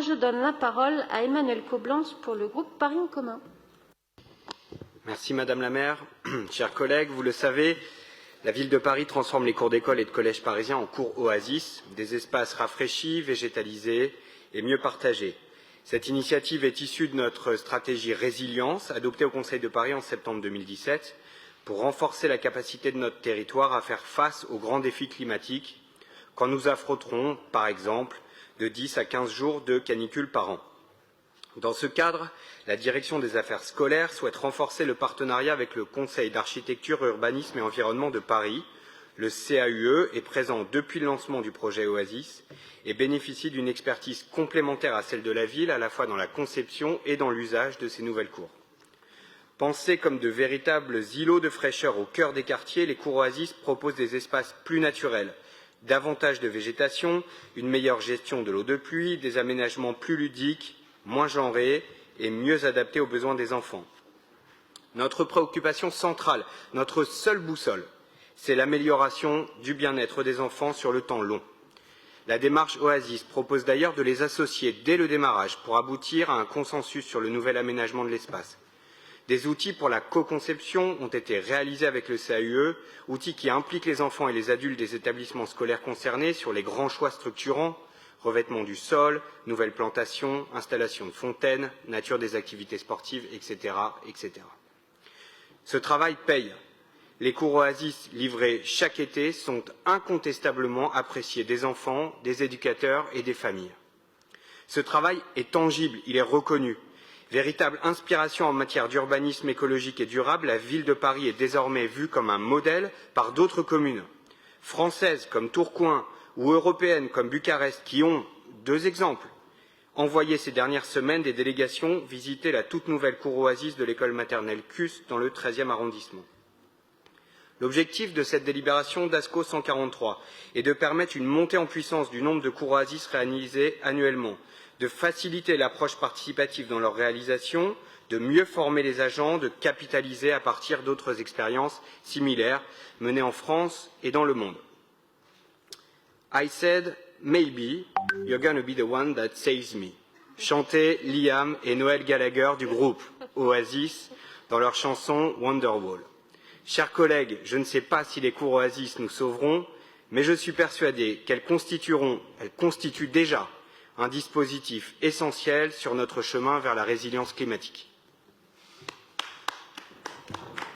Je donne la parole à Emmanuel Coblence pour le groupe Paris en commun. Merci Madame la maire. Chers collègues, vous le savez, la ville de Paris transforme les cours d'école et de collèges parisiens en cours oasis, des espaces rafraîchis, végétalisés et mieux partagés. Cette initiative est issue de notre stratégie résilience, adoptée au Conseil de Paris en septembre 2017, pour renforcer la capacité de notre territoire à faire face aux grands défis climatiques quand nous affronterons, par exemple, de 10 à 15 jours de canicule par an. Dans ce cadre, la Direction des affaires scolaires souhaite renforcer le partenariat avec le Conseil d'architecture, urbanisme et environnement de Paris. Le CAUE est présent depuis le lancement du projet Oasis et bénéficie d'une expertise complémentaire à celle de la ville, à la fois dans la conception et dans l'usage de ces nouvelles cours. Pensées comme de véritables îlots de fraîcheur au cœur des quartiers, les cours Oasis proposent des espaces plus naturels, davantage de végétation, une meilleure gestion de l'eau de pluie, des aménagements plus ludiques, moins genrés et mieux adaptés aux besoins des enfants. Notre préoccupation centrale, notre seule boussole, c'est l'amélioration du bien-être des enfants sur le temps long. La démarche Oasis propose d'ailleurs de les associer dès le démarrage pour aboutir à un consensus sur le nouvel aménagement de l'espace. Des outils pour la co-conception ont été réalisés avec le CAUE, outils qui impliquent les enfants et les adultes des établissements scolaires concernés sur les grands choix structurants, revêtement du sol, nouvelles plantations, installation de fontaines, nature des activités sportives, etc., etc. Ce travail paye. Les cours Oasis livrés chaque été sont incontestablement appréciés des enfants, des éducateurs et des familles. Ce travail est tangible, il est reconnu. Véritable inspiration en matière d'urbanisme écologique et durable, la ville de Paris est désormais vue comme un modèle par d'autres communes, françaises comme Tourcoing ou européennes comme Bucarest, qui ont, deux exemples, envoyé ces dernières semaines des délégations visiter la toute nouvelle cour Oasis de l'école maternelle CUS dans le 13e arrondissement. L'objectif de cette délibération d'ASCO 143 est de permettre une montée en puissance du nombre de cours Oasis réalisés annuellement, de faciliter l'approche participative dans leur réalisation, de mieux former les agents, de capitaliser à partir d'autres expériences similaires menées en France et dans le monde. I said, maybe you're gonna be the one that saves me. Chantait Liam et Noël Gallagher du groupe Oasis dans leur chanson Wonderwall. Chers collègues, je ne sais pas si les cours Oasis nous sauveront, mais je suis persuadé qu'elles constituent déjà un dispositif essentiel sur notre chemin vers la résilience climatique.